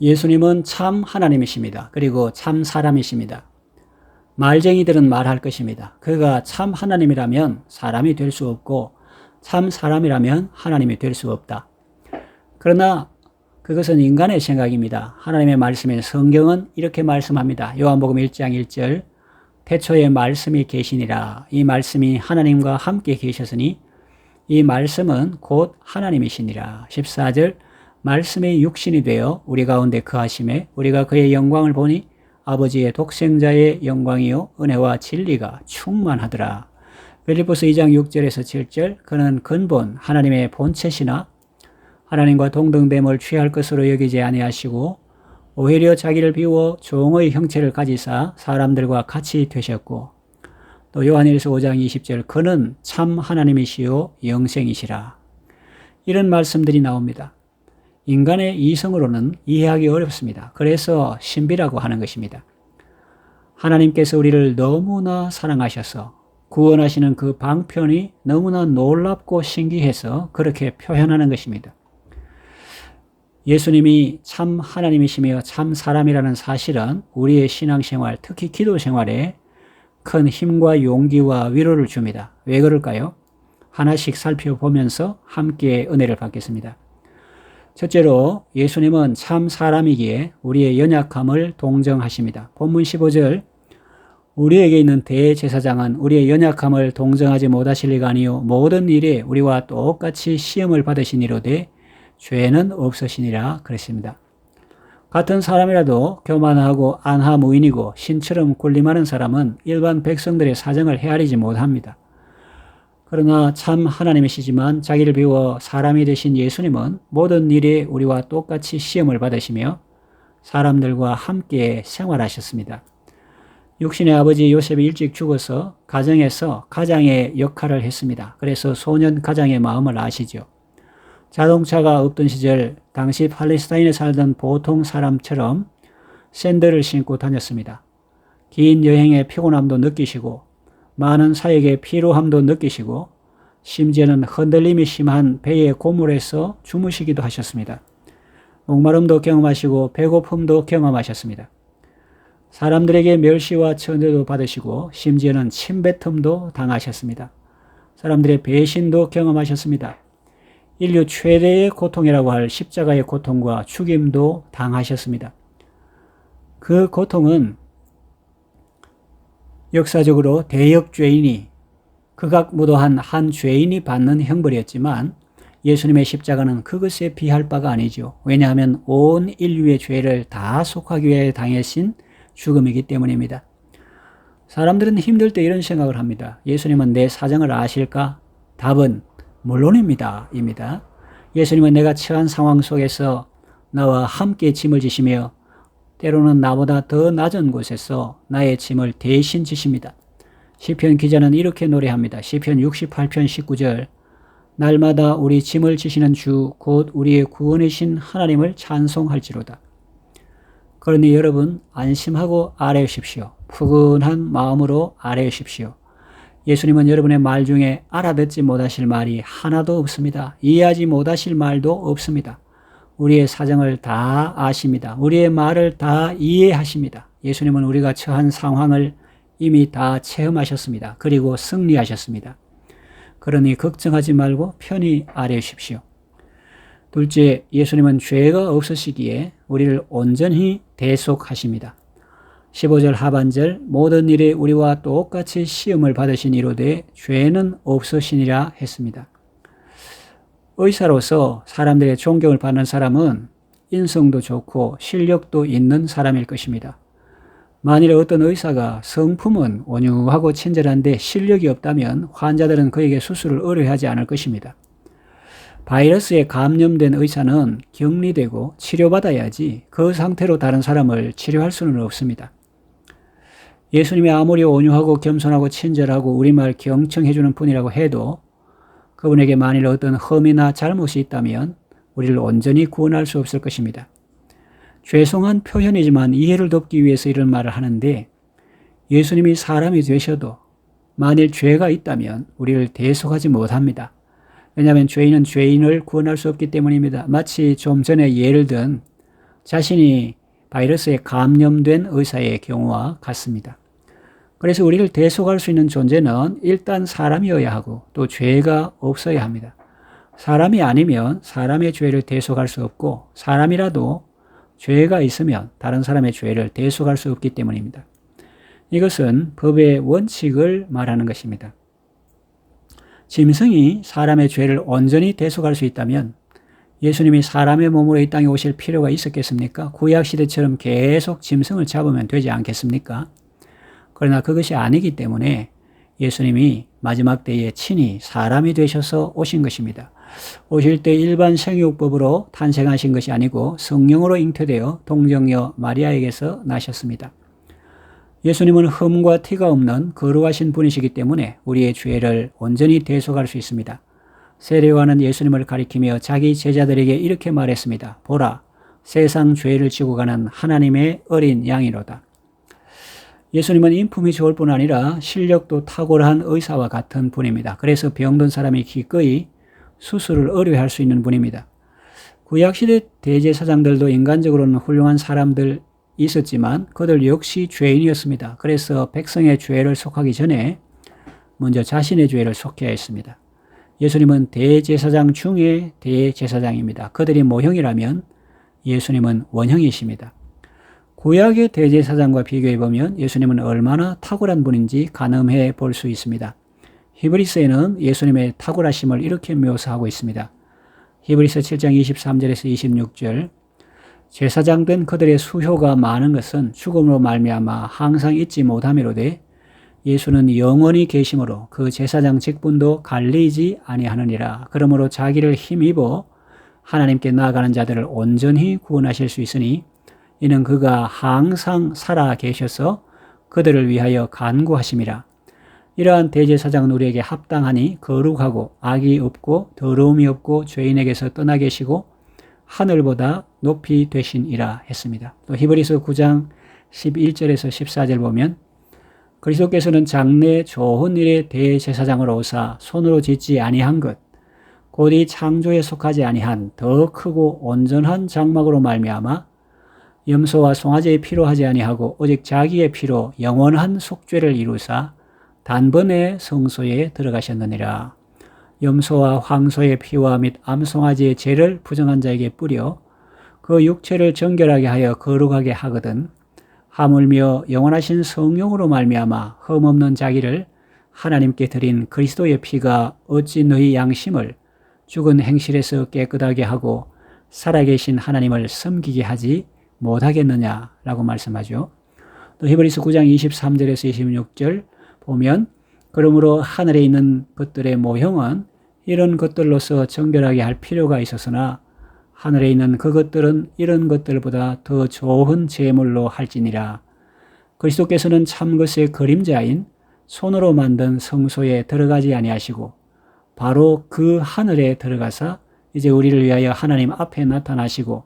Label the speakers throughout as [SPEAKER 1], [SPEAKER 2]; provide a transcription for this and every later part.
[SPEAKER 1] 예수님은 참 하나님이십니다. 그리고 참 사람이십니다. 말쟁이들은 말할 것입니다. 그가 참 하나님이라면 사람이 될 수 없고 참 사람이라면 하나님이 될 수 없다. 그러나 그것은 인간의 생각입니다. 하나님의 말씀인 성경은 이렇게 말씀합니다. 요한복음 1장 1절 태초에 말씀이 계시니라. 이 말씀이 하나님과 함께 계셨으니 이 말씀은 곧 하나님이시니라. 14절 말씀이 육신이 되어 우리 가운데 거하심에 우리가 그의 영광을 보니 아버지의 독생자의 영광이요 은혜와 진리가 충만하더라. 빌립보서 2장 6절에서 7절 그는 근본 하나님의 본체시나 하나님과 동등됨을 취할 것으로 여기지 아니하시고 오히려 자기를 비워 종의 형체를 가지사 사람들과 같이 되셨고 또 요한일서 5장 20절 그는 참 하나님이시요 영생이시라. 이런 말씀들이 나옵니다. 인간의 이성으로는 이해하기 어렵습니다. 그래서 신비라고 하는 것입니다. 하나님께서 우리를 너무나 사랑하셔서 구원하시는 그 방편이 너무나 놀랍고 신기해서 그렇게 표현하는 것입니다. 예수님이 참 하나님이시며 참 사람이라는 사실은 우리의 신앙생활, 특히 기도생활에 큰 힘과 용기와 위로를 줍니다. 왜 그럴까요? 하나씩 살펴보면서 함께 은혜를 받겠습니다. 첫째로 예수님은 참 사람이기에 우리의 연약함을 동정하십니다. 본문 15절 우리에게 있는 대제사장은 우리의 연약함을 동정하지 못하실 리가 아니요 모든 일에 우리와 똑같이 시험을 받으시니로되 죄는 없으시니라 그랬습니다. 같은 사람이라도 교만하고 안하무인이고 신처럼 군림하는 사람은 일반 백성들의 사정을 헤아리지 못합니다. 그러나 참 하나님이시지만 자기를 비워 사람이 되신 예수님은 모든 일에 우리와 똑같이 시험을 받으시며 사람들과 함께 생활하셨습니다. 육신의 아버지 요셉이 일찍 죽어서 가정에서 가장의 역할을 했습니다. 그래서 소년 가장의 마음을 아시죠. 자동차가 없던 시절 당시 팔레스타인에 살던 보통 사람처럼 샌들을 신고 다녔습니다. 긴 여행의 피곤함도 느끼시고 많은 사역의 피로함도 느끼시고 심지어는 흔들림이 심한 배의 고물에서 주무시기도 하셨습니다. 목마름도 경험하시고 배고픔도 경험하셨습니다. 사람들에게 멸시와 천대도 받으시고 심지어는 침뱉음도 당하셨습니다. 사람들의 배신도 경험하셨습니다. 인류 최대의 고통이라고 할 십자가의 고통과 죽임도 당하셨습니다. 그 고통은 역사적으로 대역죄인이 극악무도한 한 죄인이 받는 형벌이었지만 예수님의 십자가는 그것에 비할 바가 아니죠. 왜냐하면 온 인류의 죄를 다 속하기 위해 당하신 죽음이기 때문입니다. 사람들은 힘들 때 이런 생각을 합니다. 예수님은 내 사정을 아실까? 답은 물론입니다. 입니다. 예수님은 내가 처한 상황 속에서 나와 함께 짐을 지시며 때로는 나보다 더 낮은 곳에서 나의 짐을 대신 지십니다. 시편 기자는 이렇게 노래합니다. 시편 68편 19절 날마다 우리 짐을 지시는 주 곧 우리의 구원이신 하나님을 찬송할지로다. 그러니 여러분 안심하고 아뢰십시오. 푸근한 마음으로 아뢰십시오. 예수님은 여러분의 말 중에 알아듣지 못하실 말이 하나도 없습니다. 이해하지 못하실 말도 없습니다. 우리의 사정을 다 아십니다. 우리의 말을 다 이해하십니다. 예수님은 우리가 처한 상황을 이미 다 체험하셨습니다. 그리고 승리하셨습니다. 그러니 걱정하지 말고 편히 아뢰십시오. 둘째, 예수님은 죄가 없으시기에 우리를 온전히 대속하십니다. 15절 하반절 모든 일에 우리와 똑같이 시험을 받으신 이로되 죄는 없으시니라 했습니다. 의사로서 사람들의 존경을 받는 사람은 인성도 좋고 실력도 있는 사람일 것입니다. 만일 어떤 의사가 성품은 온유하고 친절한데 실력이 없다면 환자들은 그에게 수술을 의뢰하지 않을 것입니다. 바이러스에 감염된 의사는 격리되고 치료받아야지 그 상태로 다른 사람을 치료할 수는 없습니다. 예수님이 아무리 온유하고 겸손하고 친절하고 우리말 경청해주는 분이라고 해도 그분에게 만일 어떤 흠이나 잘못이 있다면 우리를 온전히 구원할 수 없을 것입니다. 죄송한 표현이지만 이해를 돕기 위해서 이런 말을 하는데 예수님이 사람이 되셔도 만일 죄가 있다면 우리를 대속하지 못합니다. 왜냐하면 죄인은 죄인을 구원할 수 없기 때문입니다. 마치 좀 전에 예를 든 자신이 바이러스에 감염된 의사의 경우와 같습니다. 그래서 우리를 대속할 수 있는 존재는 일단 사람이어야 하고 또 죄가 없어야 합니다. 사람이 아니면 사람의 죄를 대속할 수 없고 사람이라도 죄가 있으면 다른 사람의 죄를 대속할 수 없기 때문입니다. 이것은 법의 원칙을 말하는 것입니다. 짐승이 사람의 죄를 온전히 대속할 수 있다면 예수님이 사람의 몸으로 이 땅에 오실 필요가 있었겠습니까? 구약시대처럼 계속 짐승을 잡으면 되지 않겠습니까? 그러나 그것이 아니기 때문에 예수님이 마지막 때에 친히 사람이 되셔서 오신 것입니다. 오실 때 일반 생육법으로 탄생하신 것이 아니고 성령으로 잉태되어 동정녀 마리아에게서 나셨습니다. 예수님은 흠과 티가 없는 거룩하신 분이시기 때문에 우리의 죄를 온전히 대속할 수 있습니다. 세례요한은 예수님을 가리키며 자기 제자들에게 이렇게 말했습니다. 보라, 세상 죄를 지고 가는 하나님의 어린 양이로다. 예수님은 인품이 좋을 뿐 아니라 실력도 탁월한 의사와 같은 분입니다. 그래서 병든 사람이 기꺼이 수술을 의뢰할 수 있는 분입니다. 구약시대 대제사장들도 인간적으로는 훌륭한 사람들 있었지만 그들 역시 죄인이었습니다. 그래서 백성의 죄를 속하기 전에 먼저 자신의 죄를 속해야 했습니다. 예수님은 대제사장 중에 대제사장입니다. 그들이 모형이라면 예수님은 원형이십니다. 구약의 대제사장과 비교해보면 예수님은 얼마나 탁월한 분인지 가늠해 볼 수 있습니다. 히브리서에는 예수님의 탁월하심을 이렇게 묘사하고 있습니다. 히브리서 7장 23절에서 26절 제사장된 그들의 수효가 많은 것은 죽음으로 말미암아 항상 잊지 못함이로되 예수는 영원히 계심으로 그 제사장 직분도 갈리지 아니하느니라. 그러므로 자기를 힘입어 하나님께 나아가는 자들을 온전히 구원하실 수 있으니 이는 그가 항상 살아 계셔서 그들을 위하여 간구하심이라. 이러한 대제사장은 우리에게 합당하니 거룩하고 악이 없고 더러움이 없고 죄인에게서 떠나 계시고 하늘보다 높이 되신이라 했습니다. 또 히브리서 9장 11절에서 14절 보면 그리스도께서는 장래 좋은 일의 대제사장으로 오사 손으로 짓지 아니한 것 곧 이 창조에 속하지 아니한 더 크고 온전한 장막으로 말미암아 염소와 송아지의 피로 하지 아니하고 오직 자기의 피로 영원한 속죄를 이루사 단번에 성소에 들어가셨느니라. 염소와 황소의 피와 및 암송아지의 죄를 부정한 자에게 뿌려 그 육체를 정결하게 하여 거룩하게 하거든 하물며 영원하신 성령으로 말미암아 흠없는 자기를 하나님께 드린 그리스도의 피가 어찌 너희 양심을 죽은 행실에서 깨끗하게 하고 살아계신 하나님을 섬기게 하지 못하겠느냐라고 말씀하죠. 또 히브리서 9장 23절에서 26절 보면 그러므로 하늘에 있는 것들의 모형은 이런 것들로서 정결하게 할 필요가 있었으나 하늘에 있는 그것들은 이런 것들보다 더 좋은 제물로 할지니라. 그리스도께서는 참것의 그림자인 손으로 만든 성소에 들어가지 아니하시고 바로 그 하늘에 들어가사 이제 우리를 위하여 하나님 앞에 나타나시고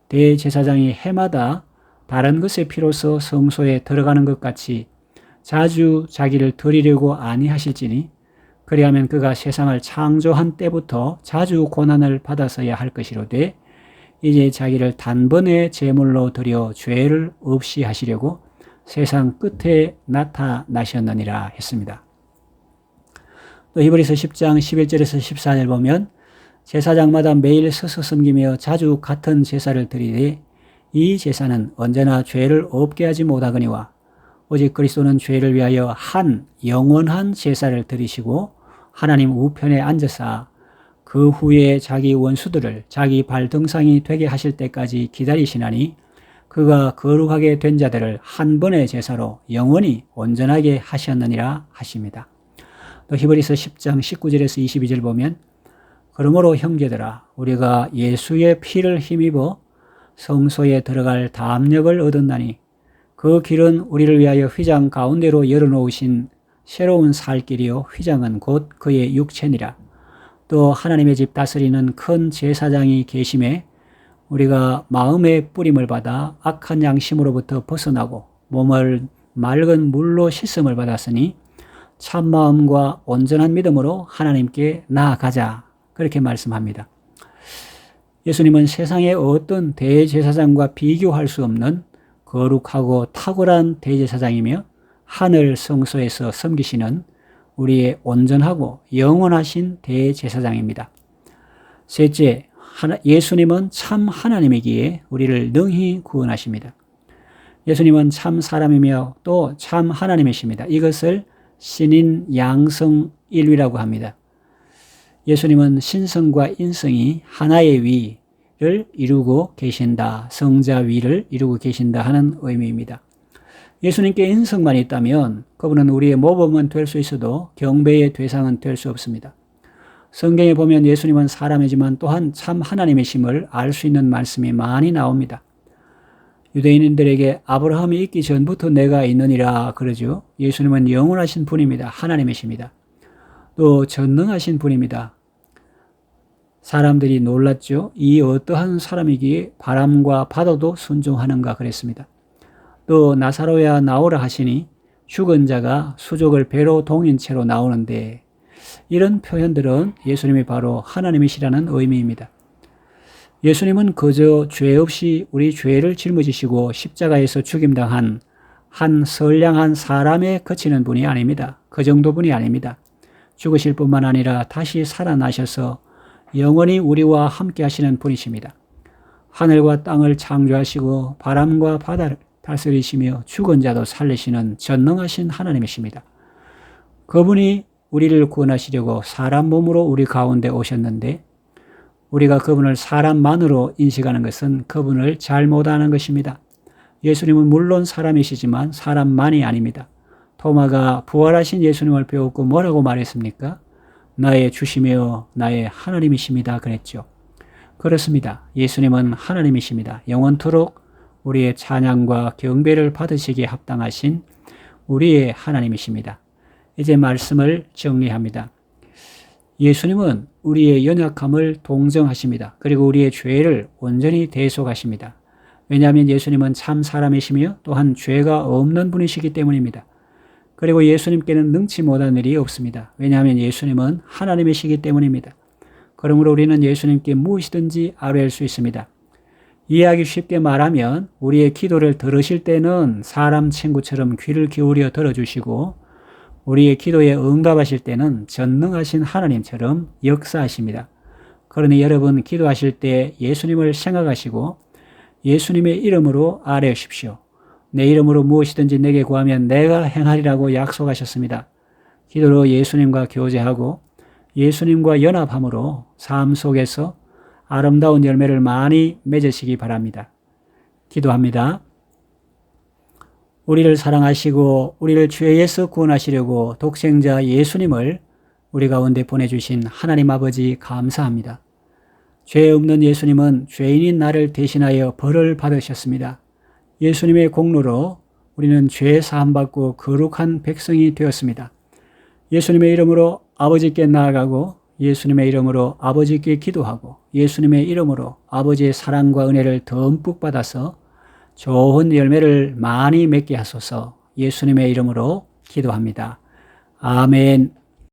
[SPEAKER 1] 대제사장이 해마다 다른 것의 피로서 성소에 들어가는 것 같이 자주 자기를 드리려고 아니하실지니 그리하면 그가 세상을 창조한 때부터 자주 고난을 받았어야 할 것이로되 이제 자기를 단번에 제물로 드려 죄를 없이 하시려고 세상 끝에 나타나셨느니라 했습니다. 또 히브리서 10장 11절에서 14절 보면 제사장마다 매일 서서 섬기며 자주 같은 제사를 드리되 이 제사는 언제나 죄를 없게 하지 못하거니와 오직 그리스도는 죄를 위하여 한 영원한 제사를 드리시고 하나님 우편에 앉으사 그 후에 자기 원수들을 자기 발등상이 되게 하실 때까지 기다리시나니 그가 거룩하게 된 자들을 한 번의 제사로 영원히 온전하게 하셨느니라 하십니다. 또 히브리서 10장 19절에서 22절 보면 그러므로 형제들아 우리가 예수의 피를 힘입어 성소에 들어갈 담력을 얻었나니 그 길은 우리를 위하여 휘장 가운데로 열어놓으신 새로운 살 길이요 휘장은 곧 그의 육체니라. 또 하나님의 집 다스리는 큰 제사장이 계심에 우리가 마음의 뿌림을 받아 악한 양심으로부터 벗어나고 몸을 맑은 물로 씻음을 받았으니 참마음과 온전한 믿음으로 하나님께 나아가자. 그렇게 말씀합니다. 예수님은 세상의 어떤 대제사장과 비교할 수 없는 거룩하고 탁월한 대제사장이며 하늘 성소에서 섬기시는 우리의 온전하고 영원하신 대제사장입니다. 셋째, 예수님은 참 하나님이기에 우리를 능히 구원하십니다. 예수님은 참 사람이며 또 참 하나님이십니다. 이것을 신인 양성 일위라고 합니다. 예수님은 신성과 인성이 하나의 위를 이루고 계신다. 성자 위를 이루고 계신다 하는 의미입니다. 예수님께 인성만 있다면 그분은 우리의 모범은 될 수 있어도 경배의 대상은 될 수 없습니다. 성경에 보면 예수님은 사람이지만 또한 참 하나님이심을 알 수 있는 말씀이 많이 나옵니다. 유대인들에게 아브라함이 있기 전부터 내가 있느니라 그러죠. 예수님은 영원하신 분입니다. 하나님이십니다. 또 전능하신 분입니다. 사람들이 놀랐죠. 이 어떠한 사람이기에 바람과 바다도 순종하는가 그랬습니다. 또 나사로야 나오라 하시니 죽은 자가 수족을 배로 동인 채로 나오는데, 이런 표현들은 예수님이 바로 하나님이시라는 의미입니다. 예수님은 그저 죄 없이 우리 죄를 짊어지시고 십자가에서 죽임당한 한 선량한 사람에 그치는 분이 아닙니다. 그 정도 분이 아닙니다. 죽으실 뿐만 아니라 다시 살아나셔서 영원히 우리와 함께 하시는 분이십니다. 하늘과 땅을 창조하시고 바람과 바다를 다스리시며 죽은 자도 살리시는 전능하신 하나님이십니다. 그분이 우리를 구원하시려고 사람 몸으로 우리 가운데 오셨는데, 우리가 그분을 사람만으로 인식하는 것은 그분을 잘못 아는 것입니다. 예수님은 물론 사람이시지만 사람만이 아닙니다. 토마가 부활하신 예수님을 배웠고 뭐라고 말했습니까? 나의 주시며 나의 하나님이십니다 그랬죠. 그렇습니다. 예수님은 하나님이십니다. 영원토록 우리의 찬양과 경배를 받으시기에 합당하신 우리의 하나님이십니다. 이제 말씀을 정리합니다. 예수님은 우리의 연약함을 동정하십니다. 그리고 우리의 죄를 온전히 대속하십니다. 왜냐하면 예수님은 참 사람이시며 또한 죄가 없는 분이시기 때문입니다. 그리고 예수님께는 능치 못한 일이 없습니다. 왜냐하면 예수님은 하나님이시기 때문입니다. 그러므로 우리는 예수님께 무엇이든지 아뢰할 수 있습니다. 이해하기 쉽게 말하면 우리의 기도를 들으실 때는 사람 친구처럼 귀를 기울여 들어주시고, 우리의 기도에 응답하실 때는 전능하신 하나님처럼 역사하십니다. 그러니 여러분 기도하실 때 예수님을 생각하시고 예수님의 이름으로 아뢰십시오. 내 이름으로 무엇이든지 내게 구하면 내가 행하리라고 약속하셨습니다. 기도로 예수님과 교제하고 예수님과 연합함으로 삶 속에서 아름다운 열매를 많이 맺으시기 바랍니다. 기도합니다. 우리를 사랑하시고 우리를 죄에서 구원하시려고 독생자 예수님을 우리 가운데 보내주신 하나님 아버지 감사합니다. 죄 없는 예수님은 죄인인 나를 대신하여 벌을 받으셨습니다. 예수님의 공로로 우리는 죄 사함받고 거룩한 백성이 되었습니다. 예수님의 이름으로 아버지께 나아가고 예수님의 이름으로 아버지께 기도하고 예수님의 이름으로 아버지의 사랑과 은혜를 듬뿍 받아서 좋은 열매를 많이 맺게 하소서. 예수님의 이름으로 기도합니다. 아멘.